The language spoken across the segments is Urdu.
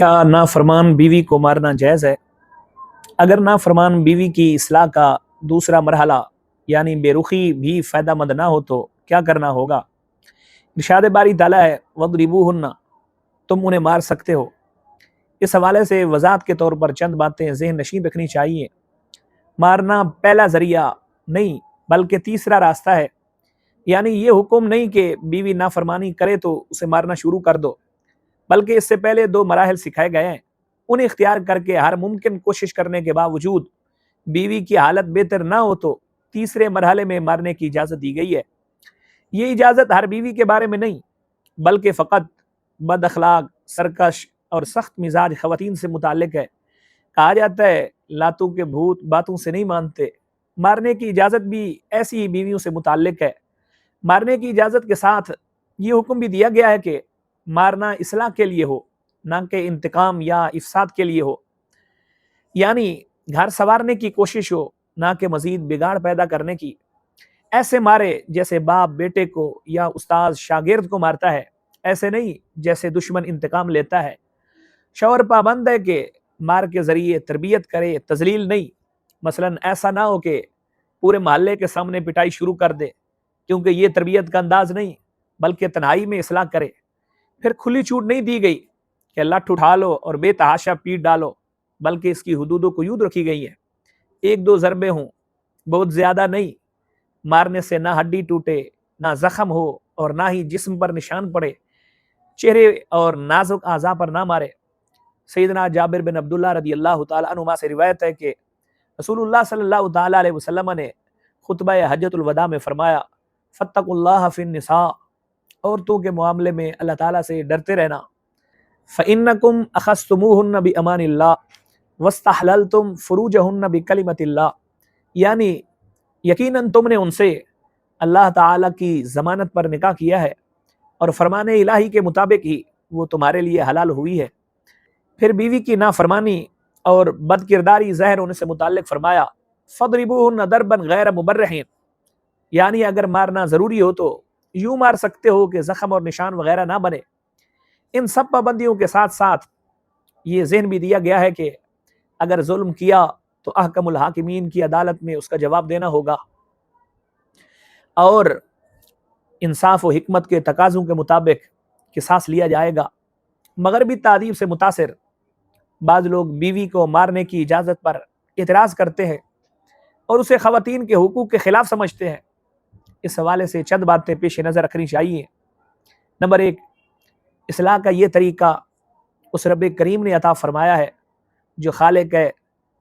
کیا نافرمان بیوی کو مارنا جائز ہے؟ اگر نافرمان بیوی کی اصلاح کا دوسرا مرحلہ یعنی بے رخی بھی فائدہ مند نہ ہو تو کیا کرنا ہوگا؟ ارشاد باری تعالیٰ ہے وَضْرِبُوهُنَّ، تم انہیں مار سکتے ہو۔ اس حوالے سے وضاحت کے طور پر چند باتیں ذہن نشین رکھنی چاہیے۔ مارنا پہلا ذریعہ نہیں بلکہ تیسرا راستہ ہے، یعنی یہ حکم نہیں کہ بیوی نافرمانی کرے تو اسے مارنا شروع کر دو، بلکہ اس سے پہلے دو مراحل سکھائے گئے ہیں، انہیں اختیار کر کے ہر ممکن کوشش کرنے کے باوجود بیوی کی حالت بہتر نہ ہو تو تیسرے مرحلے میں مارنے کی اجازت دی گئی ہے۔ یہ اجازت ہر بیوی کے بارے میں نہیں بلکہ فقط بد اخلاق، سرکش اور سخت مزاج خواتین سے متعلق ہے۔ کہا جاتا ہے لاتوں کے بھوت باتوں سے نہیں مانتے، مارنے کی اجازت بھی ایسی ہی بیویوں سے متعلق ہے۔ مارنے کی اجازت کے ساتھ یہ حکم بھی دیا گیا ہے کہ مارنا اصلاح کے لیے ہو، نہ کہ انتقام یا افساد کے لیے ہو، یعنی گھر سنوارنے کی کوشش ہو نہ کہ مزید بگاڑ پیدا کرنے کی۔ ایسے مارے جیسے باپ بیٹے کو یا استاد شاگرد کو مارتا ہے، ایسے نہیں جیسے دشمن انتقام لیتا ہے۔ شوہر پابند ہے کہ مار کے ذریعے تربیت کرے، تذلیل نہیں۔ مثلا ایسا نہ ہو کہ پورے محلے کے سامنے پٹائی شروع کر دے، کیونکہ یہ تربیت کا انداز نہیں بلکہ تنہائی میں اصلاح کرے۔ پھر کھلی چھوٹ نہیں دی گئی کہ لٹھ اٹھا لو اور بے تحاشا پیٹ ڈالو، بلکہ اس کی حدود و قیود رکھی گئی ہیں۔ ایک دو ضربے ہوں، بہت زیادہ نہیں۔ مارنے سے نہ ہڈی ٹوٹے، نہ زخم ہو اور نہ ہی جسم پر نشان پڑے۔ چہرے اور نازک اعضاء پر نہ مارے۔ سیدنا جابر بن عبداللہ رضی اللہ تعالیٰ عنہما سے روایت ہے کہ رسول اللہ صلی اللہ تعالیٰ علیہ وسلم نے خطبہ حجۃ الوداع میں فرمایا فاتقوا اللہ فی النساء، عورتوں کے معاملے میں اللہ تعالیٰ سے ڈرتے رہنا۔ فإنکم اخذتموہن بأمان اللہ واستحللتم فروجہن بکلمۃ اللہ، یعنی یقیناً تم نے ان سے اللہ تعالیٰ کی ضمانت پر نکاح کیا ہے اور فرمان الہی کے مطابق ہی وہ تمہارے لیے حلال ہوئی ہے۔ پھر بیوی کی نافرمانی اور بد کرداری ظاہر ہونے سے متعلق فرمایا فَضْرِبُوهُنَّ ضَرْبًا غَيْرَ مُبَرِّحٍ، یعنی اگر مارنا ضروری ہو تو یوں مار سکتے ہو کہ زخم اور نشان وغیرہ نہ بنے۔ ان سب پابندیوں کے ساتھ ساتھ یہ ذہن بھی دیا گیا ہے کہ اگر ظلم کیا تو احکم الحاکمین کی عدالت میں اس کا جواب دینا ہوگا اور انصاف و حکمت کے تقاضوں کے مطابق قصاص لیا جائے گا۔ مغربی تعذیب سے متاثر بعض لوگ بیوی کو مارنے کی اجازت پر اعتراض کرتے ہیں اور اسے خواتین کے حقوق کے خلاف سمجھتے ہیں۔ اس حوالے سے چند باتیں پیش نظر رکھنی چاہیے۔ نمبر ایک، اصلاح کا یہ طریقہ اس رب کریم نے عطا فرمایا ہے جو خالق ہے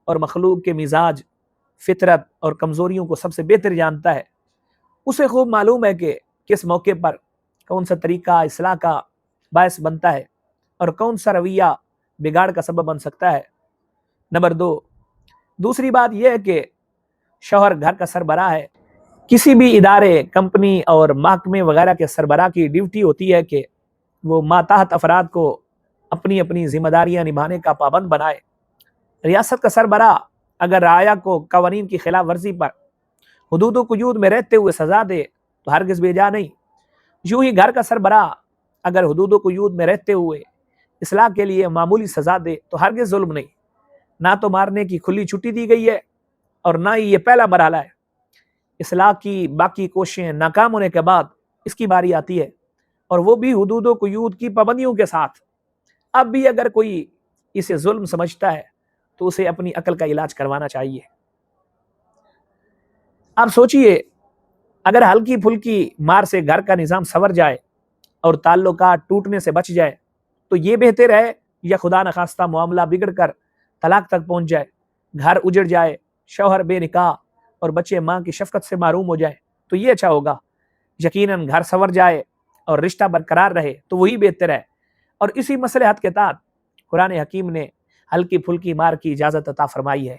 اور مخلوق کے مزاج، فطرت اور کمزوریوں کو سب سے بہتر جانتا ہے۔ اسے خوب معلوم ہے کہ کس موقع پر کون سا طریقہ اصلاح کا باعث بنتا ہے اور کون سا رویہ بگاڑ کا سبب بن سکتا ہے۔ نمبر دو، دوسری بات یہ ہے کہ شوہر گھر کا سربراہ ہے۔ کسی بھی ادارے، کمپنی اور محکمے وغیرہ کے سربراہ کی ڈیوٹی ہوتی ہے کہ وہ ماتحت افراد کو اپنی اپنی ذمہ داریاں نبھانے کا پابند بنائے۔ ریاست کا سربراہ اگر رعایا کو قوانین کی خلاف ورزی پر حدود و قیود میں رہتے ہوئے سزا دے تو ہرگز بیجا نہیں۔ یوں ہی گھر کا سربراہ اگر حدود و قیود میں رہتے ہوئے اصلاح کے لیے معمولی سزا دے تو ہرگز ظلم نہیں۔ نہ تو مارنے کی کھلی چھٹی دی گئی ہے اور نہ ہی یہ پہلا مرحلہ ہے۔ اصلاح کی باقی کوششیں ناکام ہونے کے بعد اس کی باری آتی ہے، اور وہ بھی حدود و قیود کی پابندیوں کے ساتھ۔ اب بھی اگر کوئی اسے ظلم سمجھتا ہے تو اسے اپنی عقل کا علاج کروانا چاہیے۔ آپ سوچئے اگر ہلکی پھلکی مار سے گھر کا نظام سنور جائے اور تعلقات ٹوٹنے سے بچ جائے تو یہ بہتر ہے، یا خدا نخواستہ معاملہ بگڑ کر طلاق تک پہنچ جائے، گھر اجڑ جائے، شوہر بے نکاح اور بچے ماں کی شفقت سے محروم ہو جائے تو یہ اچھا ہوگا؟ یقیناً گھر سنور جائے اور رشتہ برقرار رہے تو وہی بہتر ہے، اور اسی مصلحت کے تحت قرآن حکیم نے ہلکی پھلکی مار کی اجازت عطا فرمائی ہے۔